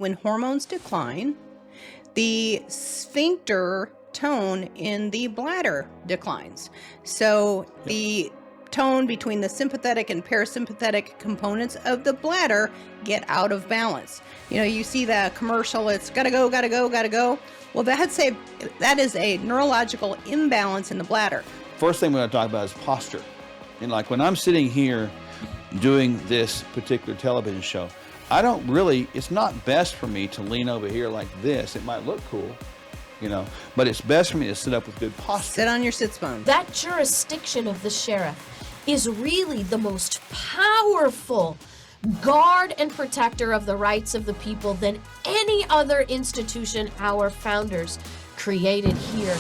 When hormones decline, the sphincter tone in the bladder declines. So Yep. the tone between the sympathetic and parasympathetic components of the bladder get out of balance. You see the commercial, it's gotta go, gotta go, gotta go. Well, that is a neurological imbalance in the bladder. First thing we're going to talk about is posture. And like when I'm sitting here doing this particular television show, it's not best for me to lean over here like this. It might look cool, but it's best for me to sit up with good posture. Sit on your sits bones. That jurisdiction of the sheriff is really the most powerful guard and protector of the rights of the people than any other institution our founders created here.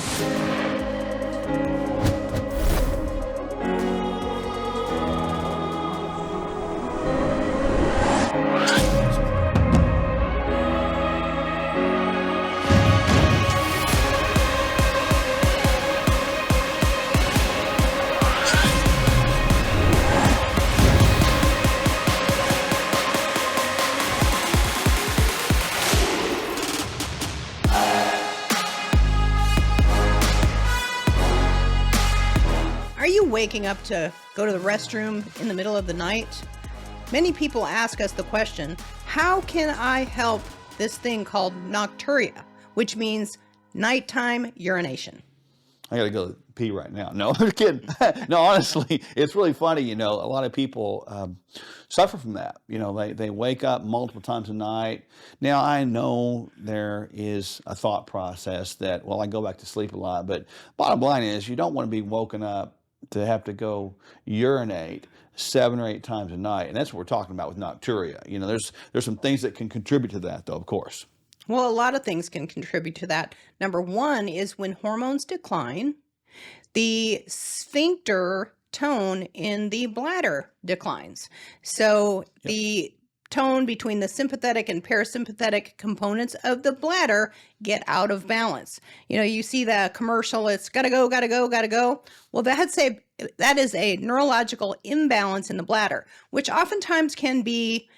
Are you waking up to go to the restroom in the middle of the night? Many people ask us the question, how can I help this thing called nocturia, which means nighttime urination? I got to go pee right now. No, I'm kidding. No, honestly, it's really funny. A lot of people suffer from that. They wake up multiple times a night. Now, I know there is a thought process that, well, I go back to sleep a lot. But bottom line is you don't want to be woken up to have to go urinate 7 or 8 times a night. And that's what we're talking about with nocturia. There's some things that can contribute to that, though, of course. Well, a lot of things can contribute to that. Number one is when hormones decline, the sphincter tone in the bladder declines. So the tone between the sympathetic and parasympathetic components of the bladder get out of balance. You see the commercial, it's gotta go, gotta go, gotta go. Well, that is a neurological imbalance in the bladder, which oftentimes can be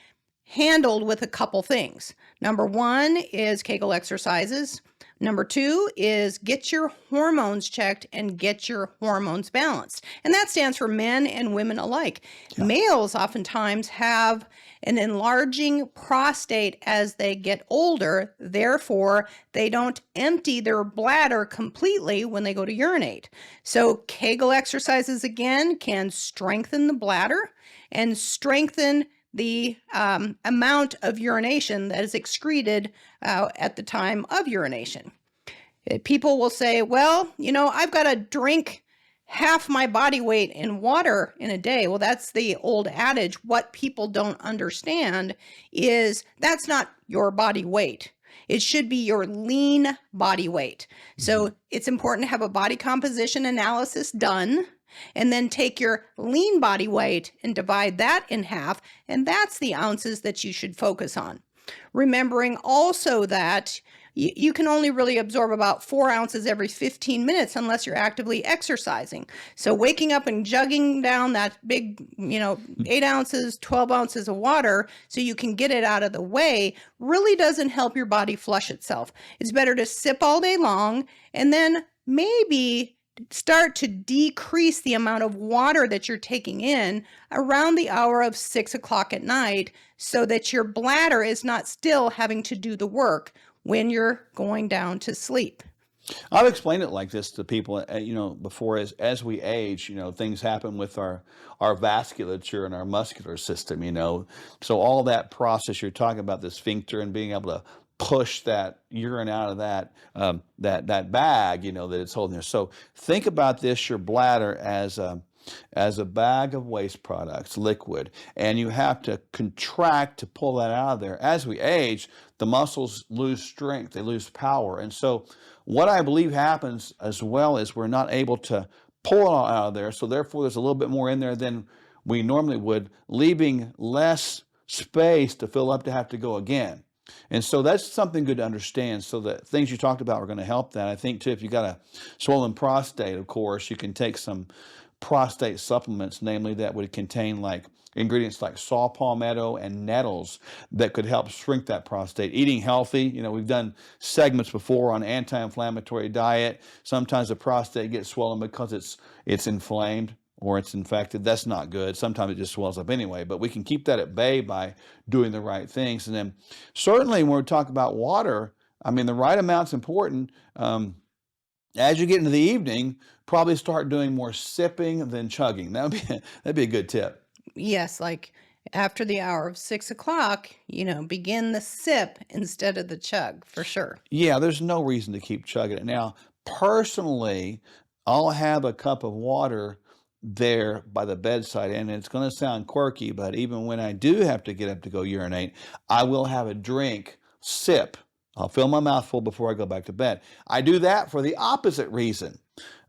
handled with a couple things. Number one is Kegel exercises. Number two is get your hormones checked and get your hormones balanced. And that stands for men and women alike. Yeah. Males oftentimes have an enlarging prostate as they get older. Therefore, they don't empty their bladder completely when they go to urinate. So Kegel exercises, again, can strengthen the bladder and strengthen the amount of urination that is excreted at the time of urination. People will say, well, I've got to drink half my body weight in water in a day. Well, that's the old adage. What people don't understand is that's not your body weight. It should be your lean body weight. So it's important to have a body composition analysis done, and then take your lean body weight and divide that in half, and that's the ounces that you should focus on. Remembering also that you can only really absorb about 4 ounces every 15 minutes unless you're actively exercising. So waking up and jugging down that big, 8 ounces, 12 ounces of water so you can get it out of the way really doesn't help your body flush itself. It's better to sip all day long and then maybe start to decrease the amount of water that you're taking in around the hour of 6 o'clock at night so that your bladder is not still having to do the work when you're going down to sleep. I've explained it like this to people, before as we age, things happen with our vasculature and our muscular system, So all that process you're talking about, the sphincter and being able to push that urine out of that bag, that it's holding there. So think about this, your bladder as a bag of waste products, liquid, and you have to contract to pull that out of there. As we age, the muscles lose strength, they lose power. And so what I believe happens as well is we're not able to pull it all out of there. So therefore, there's a little bit more in there than we normally would, leaving less space to fill up to have to go again. And so that's something good to understand. So the things you talked about are going to help that. I think too, if you got a swollen prostate, of course, you can take some prostate supplements, namely that would contain like ingredients like saw palmetto and nettles that could help shrink that prostate. Eating healthy, we've done segments before on anti-inflammatory diet. Sometimes the prostate gets swollen because it's inflamed or it's infected. That's not good. Sometimes it just swells up anyway, but we can keep that at bay by doing the right things. And then certainly when we talk about water, I mean, the right amount's important. As you get into the evening, probably start doing more sipping than chugging. That'd be a good tip. Yes, like after the hour of 6 o'clock, begin the sip instead of the chug, for sure. Yeah, there's no reason to keep chugging it. Now, personally, I'll have a cup of water there by the bedside, and it's going to sound quirky, but even when I do have to get up to go urinate, I will have a drink, sip. I'll fill my mouth full before I go back to bed. I do that for the opposite reason.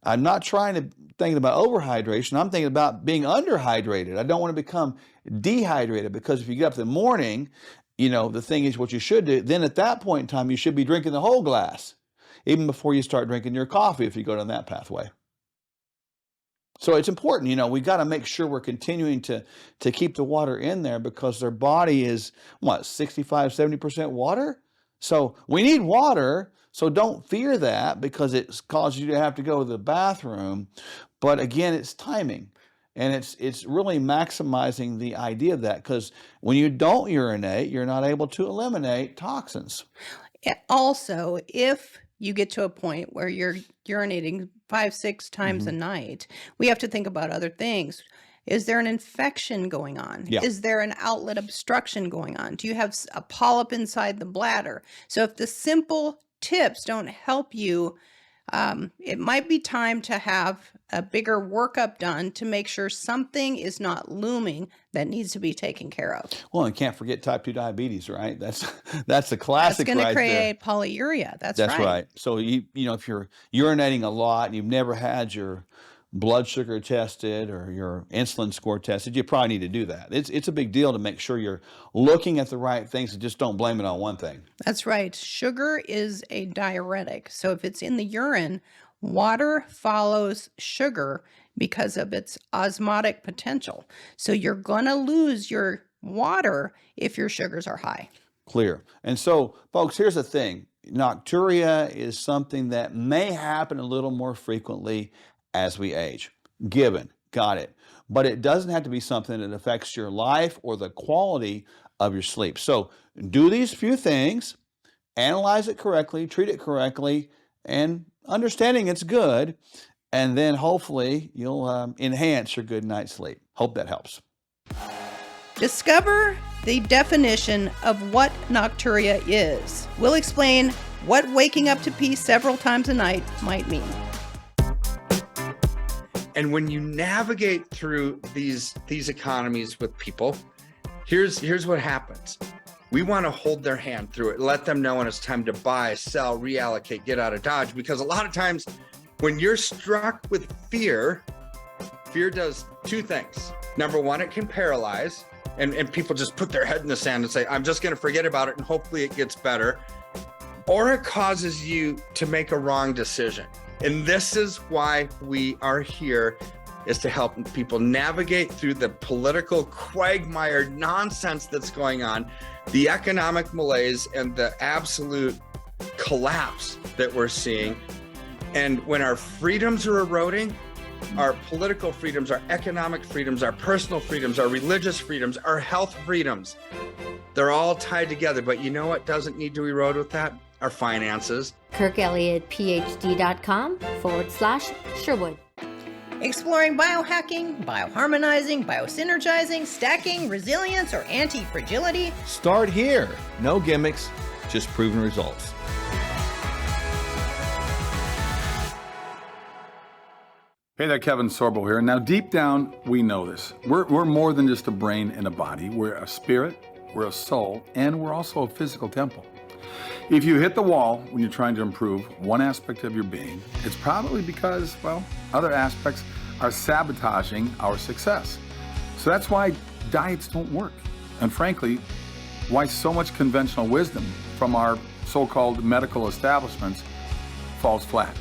I'm not thinking about overhydration. I'm thinking about being underhydrated. I don't want to become dehydrated, because if you get up in the morning, the thing is what you should do. Then at that point in time, you should be drinking the whole glass, even before you start drinking your coffee if you go down that pathway. So it's important, we got to make sure we're continuing to keep the water in there, because their body is, 65-70% water? So we need water. So don't fear that because it's caused you to have to go to the bathroom. But again, it's timing. And it's really maximizing the idea of that, because when you don't urinate, you're not able to eliminate toxins. Also, if you get to a point where you're urinating 5-6 times a night, we have to think about other things. Is there an infection going on? Yeah. Is there an outlet obstruction going on? Do you have a polyp inside the bladder? So if the simple tips don't help you, it might be time to have a bigger workup done to make sure something is not looming that needs to be taken care of. Well, and can't forget type 2 diabetes, right? That's a classic That's going right to create there. polyuria. That's That's right. right. So if you're urinating a lot and you've never had your blood sugar tested or your insulin score tested, you probably need to do that. It's a big deal to make sure you're looking at the right things and just don't blame it on one thing. That's right. Sugar is a diuretic. So if it's in the urine, water follows sugar because of its osmotic potential. So you're going to lose your water if your sugars are high. Clear. And so, folks, here's the thing. Nocturia is something that may happen a little more frequently as we age. Got it. But it doesn't have to be something that affects your life or the quality of your sleep. So do these few things, analyze it correctly, treat it correctly, and understanding it's good, and then hopefully you'll enhance your good night's sleep. Hope that helps. Discover the definition of what nocturia is. We'll explain what waking up to pee several times a night might mean. And when you navigate through these economies with people, here's what happens. We want to hold their hand through it, let them know when it's time to buy, sell, reallocate, get out of Dodge. Because a lot of times when you're struck with fear does two things. Number one, it can paralyze, and people just put their head in the sand and say, I'm just going to forget about it and hopefully it gets better. Or it causes you to make a wrong decision. And this is why we are here, is to help people navigate through the political quagmire nonsense that's going on, the economic malaise, and the absolute collapse that we're seeing. And when our freedoms are eroding, our political freedoms, our economic freedoms, our personal freedoms, our religious freedoms, our health freedoms, they're all tied together. But you know what doesn't need to erode with that? Our finances. KirkElliottPhD.com/Sherwood. Exploring biohacking, bioharmonizing, biosynergizing, stacking, resilience, or anti-fragility. Start here. No gimmicks, just proven results. Hey there, Kevin Sorbo here. Now, deep down, we know this. We're more than just a brain and a body. We're a spirit, we're a soul, and we're also a physical temple. If you hit the wall when you're trying to improve one aspect of your being, it's probably because, well, other aspects are sabotaging our success. So that's why diets don't work. And frankly, why so much conventional wisdom from our so-called medical establishments falls flat.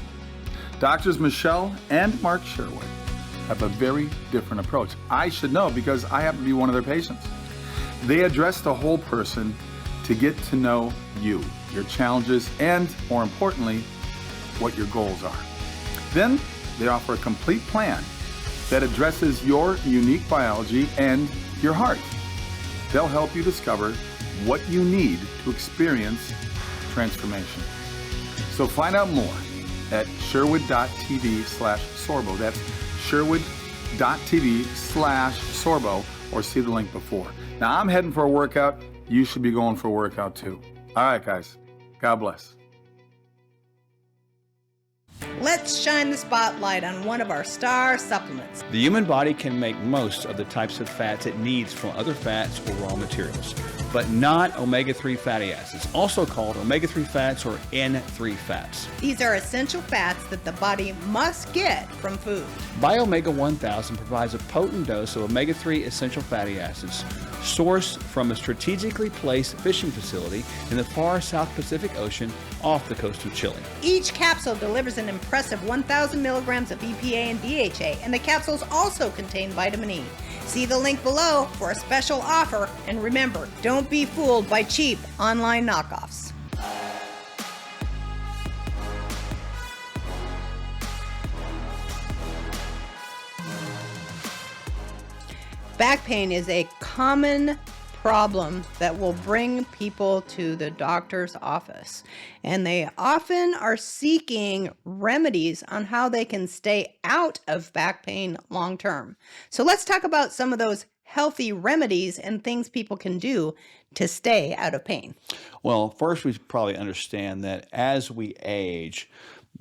Doctors Michele and Mark Sherwood have a very different approach. I should know because I happen to be one of their patients. They address the whole person to get to know you, your challenges, and more importantly, what your goals are. Then they offer a complete plan that addresses your unique biology and your heart. They'll help you discover what you need to experience transformation. So find out more at sherwood.tv/sorbo. That's sherwood.tv/sorbo, or see the link before. Now I'm heading for a workout. You should be going for a workout too. All right, guys. God bless. Let's shine the spotlight on one of our star supplements. The human body can make most of the types of fats it needs from other fats or raw materials, but not omega-3 fatty acids, also called omega-3 fats or N3 fats. These are essential fats that the body must get from food. Biomega 1000 provides a potent dose of omega-3 essential fatty acids sourced from a strategically placed fishing facility in the far South Pacific Ocean off the coast of Chile. Each capsule delivers an impressive 1,000 milligrams of EPA and DHA, and the capsules also contain vitamin E. See the link below for a special offer, and remember, don't be fooled by cheap online knockoffs. Back pain is a common problem that will bring people to the doctor's office, and they often are seeking remedies on how they can stay out of back pain long term. So let's talk about some of those healthy remedies and things people can do to stay out of pain. Well, first we should probably understand that as we age,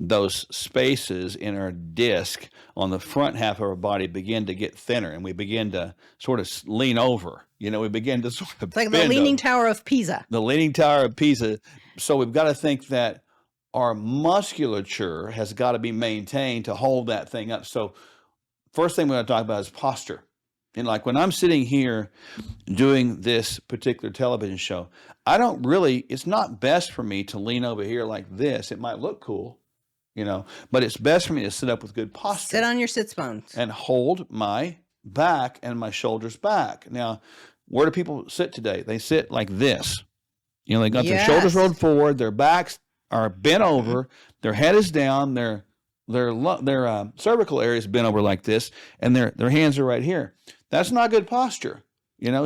those spaces in our disc on the front half of our body begin to get thinner, and we begin to sort of lean over. We begin to sort of It's like the bend Leaning over. Tower of Pisa. The Leaning Tower of Pisa. So we've got to think that our musculature has got to be maintained to hold that thing up. So first thing we're going to talk about is posture. And like when I'm sitting here doing this particular television show, it's not best for me to lean over here like this. It might look cool, but it's best for me to sit up with good posture. Sit on your sits bones. And hold my back and my shoulders back. Now, where do people sit today? They sit like this. They got their shoulders rolled forward, their backs are bent over, their head is down, their cervical area is bent over like this, and their hands are right here. That's not good posture.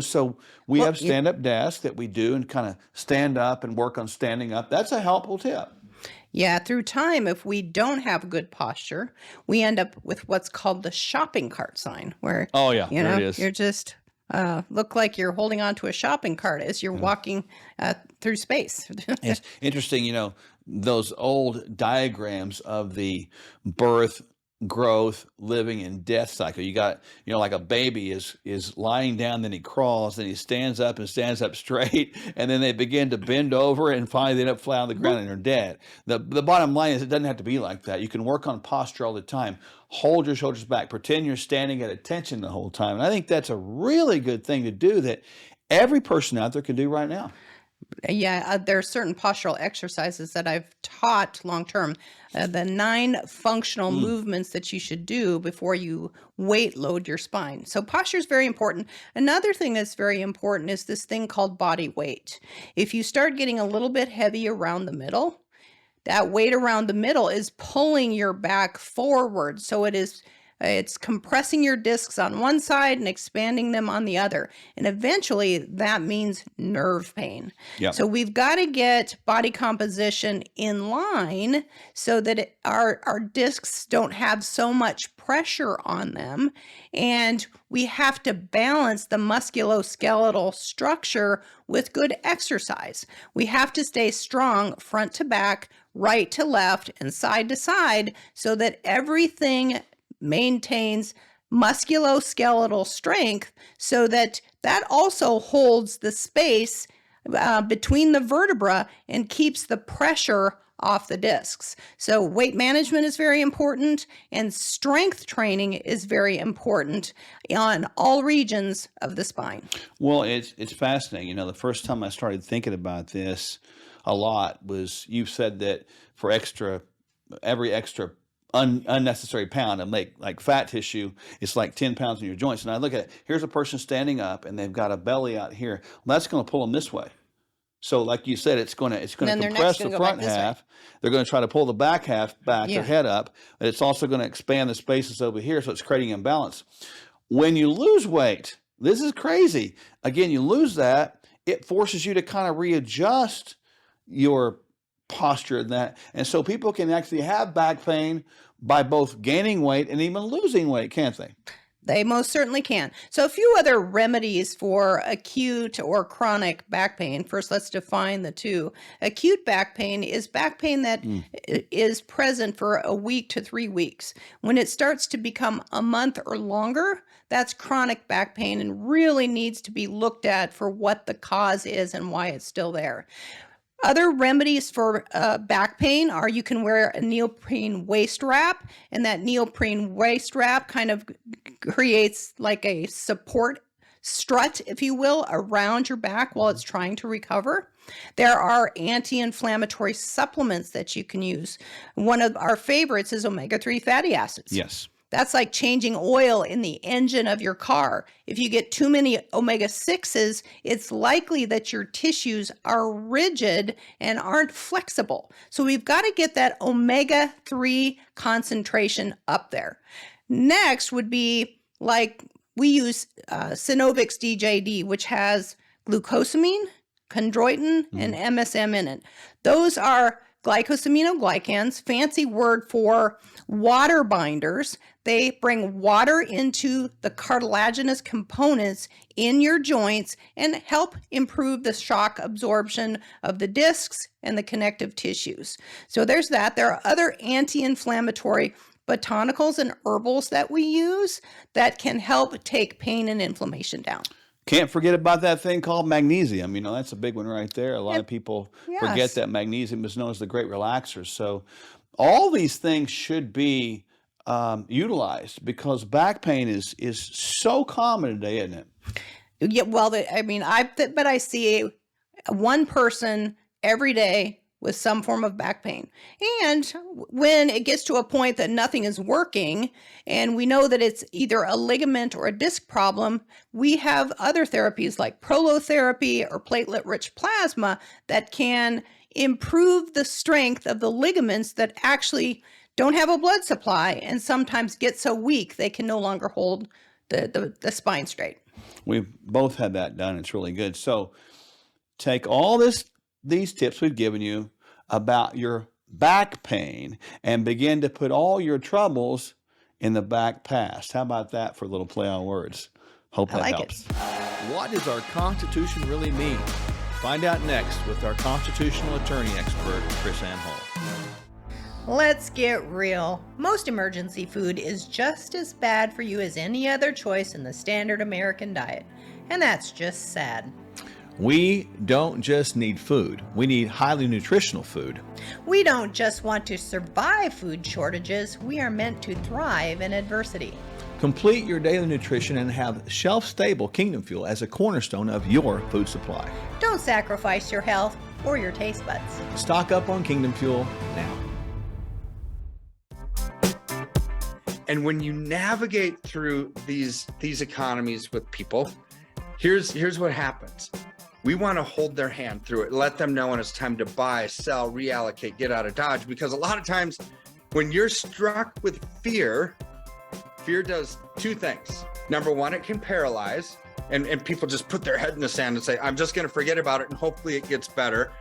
So we have stand-up desks that we do and kind of stand up and work on standing up. That's a helpful tip. Yeah, through time, if we don't have good posture, we end up with what's called the shopping cart sign, where there it is. You're just look like you're holding on to a shopping cart as you're walking through space. It's interesting, those old diagrams of the birth, growth, living, and death cycle. You got, like a baby is lying down, then he crawls, then he stands up and stands up straight, and then they begin to bend over, and finally they end up flat on the ground and they're dead. The bottom line is it doesn't have to be like that. You can work on posture all the time. Hold your shoulders back. Pretend you're standing at attention the whole time. And I think that's a really good thing to do that every person out there can do right now. Yeah, there are certain postural exercises that I've taught long-term. The 9 functional movements that you should do before you weight load your spine. So posture is very important. Another thing that's very important is this thing called body weight. If you start getting a little bit heavy around the middle, that weight around the middle is pulling your back forward. So it's compressing your discs on one side and expanding them on the other. And eventually that means nerve pain. Yep. So we've got to get body composition in line so that our discs don't have so much pressure on them. And we have to balance the musculoskeletal structure with good exercise. We have to stay strong front to back, right to left, and side to side so that everything maintains musculoskeletal strength, so that also holds the space between the vertebra and keeps the pressure off the discs. So weight management is very important, and strength training is very important on all regions of the spine. Well, it's fascinating. The first time I started thinking about this a lot was you said that for every extra unnecessary pound and make like fat tissue. It's like 10 pounds in your joints. And I look at it, here's a person standing up and they've got a belly out here. Well, that's going to pull them this way. So like you said, it's going to compress the front half. They're going to try to pull the back half back, their head up. But it's also going to expand the spaces over here. So it's creating imbalance. When you lose weight, this is crazy. Again, you lose that, it forces you to kind of readjust your posture and that. And so people can actually have back pain by both gaining weight and even losing weight, can't they? They most certainly can. So a few other remedies for acute or chronic back pain. First, let's define the two. Acute back pain is back pain that is present for a week to 3 weeks. When it starts to become a month or longer, that's chronic back pain and really needs to be looked at for what the cause is and why it's still there. Other remedies for back pain are you can wear a neoprene waist wrap, and that neoprene waist wrap kind of creates like a support strut, if you will, around your back while it's trying to recover. There are anti-inflammatory supplements that you can use. One of our favorites is omega-3 fatty acids. Yes. That's like changing oil in the engine of your car. If you get too many omega-6s, it's likely that your tissues are rigid and aren't flexible. So we've got to get that omega-3 concentration up there. Next would be like we use Synovic's DJD, which has glucosamine, chondroitin, and MSM in it. Those are glycosaminoglycans, fancy word for water binders. They bring water into the cartilaginous components in your joints and help improve the shock absorption of the discs and the connective tissues. So there's that. There are other anti-inflammatory botanicals and herbals that we use that can help take pain and inflammation down. Can't forget about that thing called magnesium. You know, that's a big one right there. A lot of people forget that magnesium is known as the great relaxer. So all these things should be utilized because back pain is so common today, isn't it? Yeah, well, I see one person every day with some form of back pain. And when it gets to a point that nothing is working, and we know that it's either a ligament or a disc problem, we have other therapies like prolotherapy or platelet-rich plasma that can improve the strength of the ligaments that actually don't have a blood supply and sometimes get so weak they can no longer hold the spine straight. We've both had that done. It's really good. So take all these tips we've given you about your back pain and begin to put all your troubles in the back past. How about that for a little play on words? Hope that helps. What does our Constitution really mean? Find out next with our constitutional attorney expert, Chris Ann Hall. Let's get real. Most emergency food is just as bad for you as any other choice in the standard American diet. And that's just sad. We don't just need food. We need highly nutritional food. We don't just want to survive food shortages. We are meant to thrive in adversity. Complete your daily nutrition and have shelf-stable Kingdom Fuel as a cornerstone of your food supply. Don't sacrifice your health or your taste buds. Stock up on Kingdom Fuel now. And when you navigate through these economies with people, here's what happens. We want to hold their hand through it, let them know when it's time to buy, sell, reallocate, get out of Dodge. Because a lot of times when you're struck with fear does two things. Number one, it can paralyze, and people just put their head in the sand and say, I'm just going to forget about it and hopefully it gets better.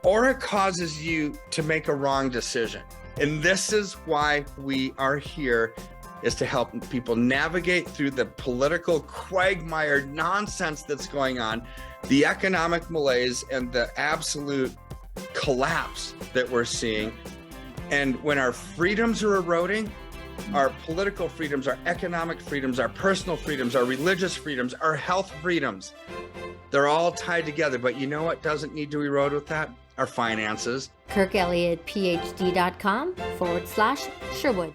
Or it causes you to make a wrong decision. And this is why we are here, is to help people navigate through the political quagmire nonsense that's going on, the economic malaise, and the absolute collapse that we're seeing. And when our freedoms are eroding, our political freedoms, our economic freedoms, our personal freedoms, our religious freedoms, our health freedoms, they're all tied together. But you know what doesn't need to erode with that? Our finances. KirkElliottPhD.com/Sherwood.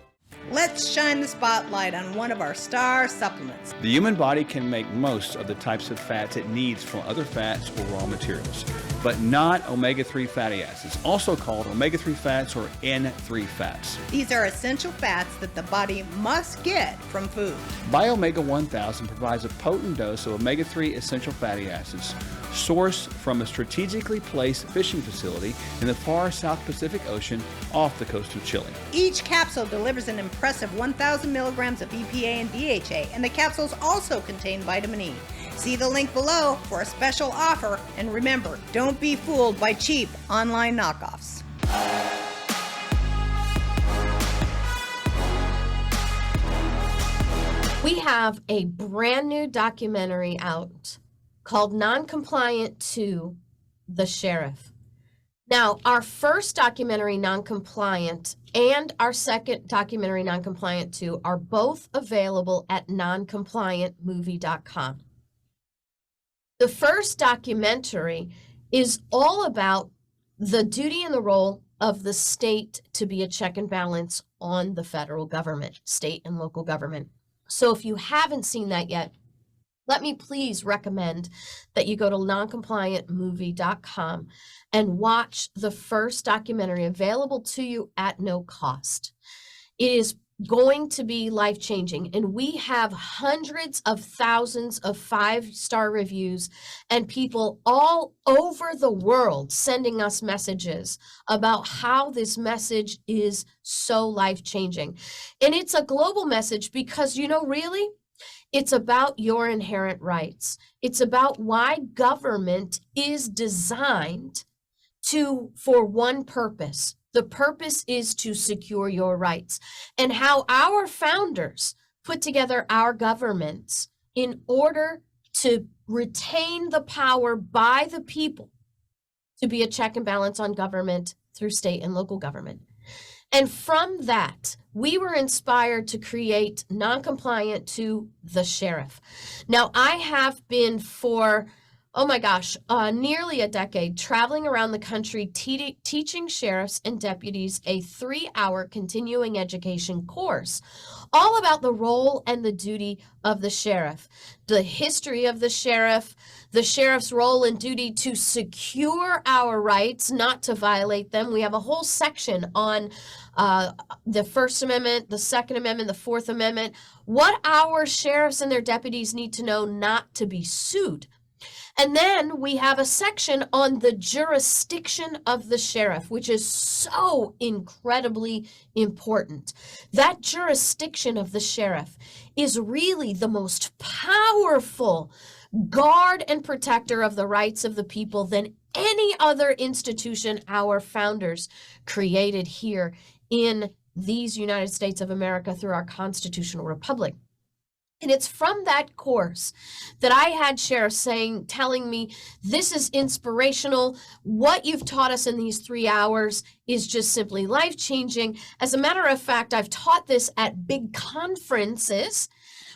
Let's shine the spotlight on one of our star supplements. The human body can make most of the types of fats it needs from other fats or raw materials. but not omega-3 fatty acids, also called omega-3 fats or N3 fats. These are essential fats that the body must get from food. Biomega 1000 provides a potent dose of omega-3 essential fatty acids sourced from a strategically placed fishing facility in the far South Pacific Ocean off the coast of Chile. Each capsule delivers an impressive 1,000 milligrams of EPA and DHA, and the capsules also contain vitamin E. See the link below for a special offer, and remember, don't be fooled by cheap online knockoffs. We have a brand new documentary out called Non-Compliant to the Sheriff. Now, our first documentary, Non-Compliant, and our second documentary, Non-Compliant 2, are both available at noncompliantmovie.com. The first documentary is all about the duty and the role of the state to be a check and balance on the federal government, state and local government. So if you haven't seen that yet, let me please recommend that you go to noncompliantmovie.com and watch the first documentary available to you at no cost. It is going to be life-changing, and we have hundreds of thousands of 5-star reviews and people all over the world sending us messages about how this message is so life-changing. And it's a global message because, really, it's about your inherent rights. It's about why government is designed for one purpose. The purpose is to secure your rights, and how our founders put together our governments in order to retain the power by the people to be a check and balance on government through state and local government. And from that, we were inspired to create Non-Compliant to the Sheriff. Now, I have been for, nearly a decade traveling around the country teaching sheriffs and deputies a 3-hour continuing education course all about the role and the duty of the sheriff, the history of the sheriff's role and duty to secure our rights, not to violate them. We have a whole section on the First Amendment, the Second Amendment, the Fourth Amendment, what our sheriffs and their deputies need to know not to be sued. And then we have a section on the jurisdiction of the sheriff, which is so incredibly important. That jurisdiction of the sheriff is really the most powerful guard and protector of the rights of the people than any other institution our founders created here in these United States of America through our constitutional republic. And it's from that course that I had sheriffs telling me, this is inspirational. What you've taught us in these 3 hours is just simply life-changing. As a matter of fact, I've taught this at big conferences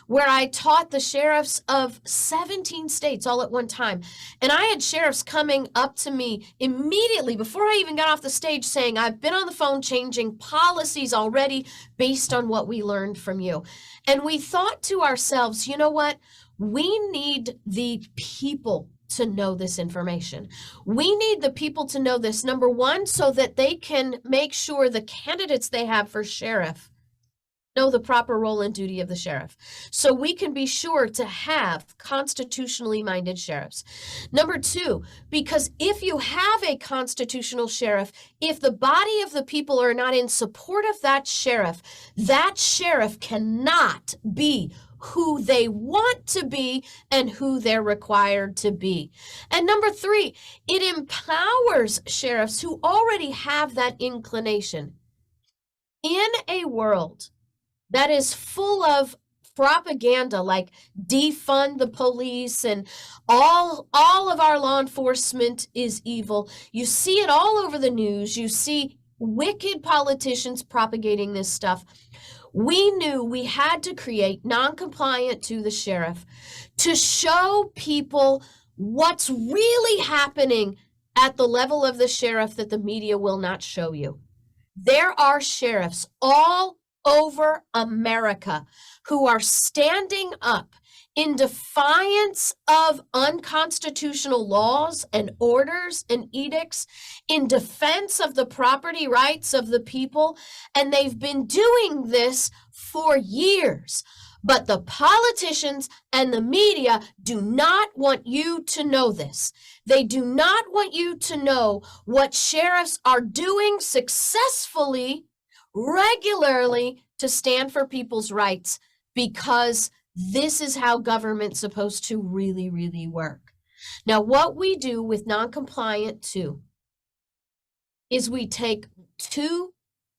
where I taught the sheriffs of 17 states all at one time. And I had sheriffs coming up to me immediately before I even got off the stage saying, I've been on the phone changing policies already based on what we learned from you. And we thought to ourselves, you know what? We need the people to know this information. We need the people to know this, number one, so that they can make sure the candidates they have for sheriff know the proper role and duty of the sheriff, so we can be sure to have constitutionally minded sheriffs. Number two, because if you have a constitutional sheriff, if the body of the people are not in support of that sheriff cannot be who they want to be and who they're required to be. And number three, it empowers sheriffs who already have that inclination. In a world that is full of propaganda like defund the police and all of our law enforcement is evil. You see it all over the news. You see wicked politicians propagating this stuff. We knew we had to create Non-Compliant to the Sheriff to show people what's really happening at the level of the sheriff that the media will not show you. There are sheriffs all over America who are standing up in defiance of unconstitutional laws and orders and edicts, in defense of the property rights of the people. And they've been doing this for years. But the politicians and the media do not want you to know this. They do not want you to know what sheriffs are doing successfully, regularly, to stand for people's rights, because this is how government's supposed to really, really work. Now, what we do with non-compliant 2 is we take 2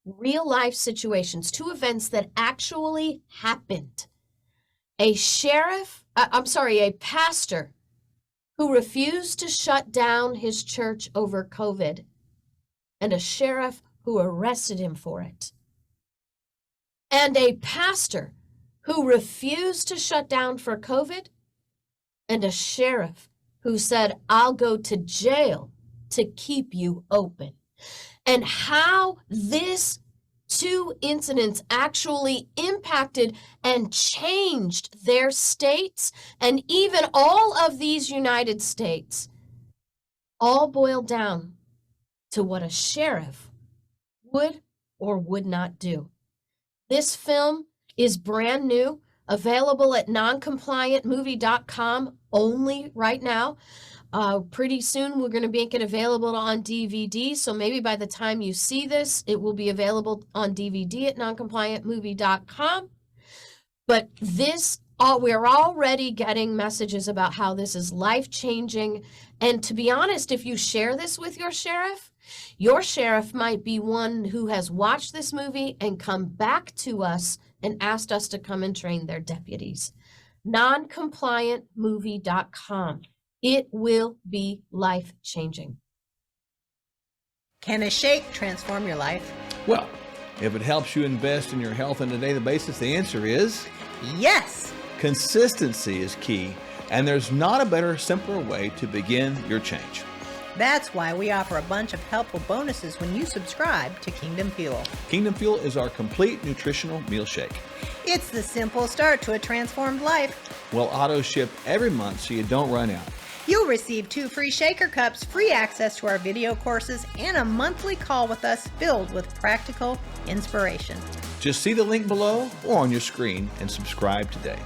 real-life situations, 2 events that actually happened. A pastor who refused to shut down his church over COVID, and a sheriff who arrested him for it. And a pastor who refused to shut down for COVID, and a sheriff who said, I'll go to jail to keep you open. And how this 2 incidents actually impacted and changed their states, and even all of these United States, all boiled down to what a sheriff would or would not do. This film is brand new, available at noncompliantmovie.com only right now. Pretty soon we're going to make it available on DVD, so maybe by the time you see this, it will be available on DVD at noncompliantmovie.com. But we're already getting messages about how this is life-changing. And to be honest, if you share this with your sheriff might be one who has watched this movie and come back to us and asked us to come and train their deputies. Noncompliantmovie.com. It will be life-changing. Can a shake transform your life? Well, if it helps you invest in your health on a daily basis, the answer is Yes! consistency is key, and there's not a better, simpler way to begin your change. That's why we offer a bunch of helpful bonuses when you subscribe to Kingdom Fuel. Kingdom Fuel is our complete nutritional meal shake. It's the simple start to a transformed life. We'll auto-ship every month so you don't run out. You'll receive 2 free shaker cups, free access to our video courses, and a monthly call with us filled with practical inspiration. Just see the link below or on your screen and subscribe today.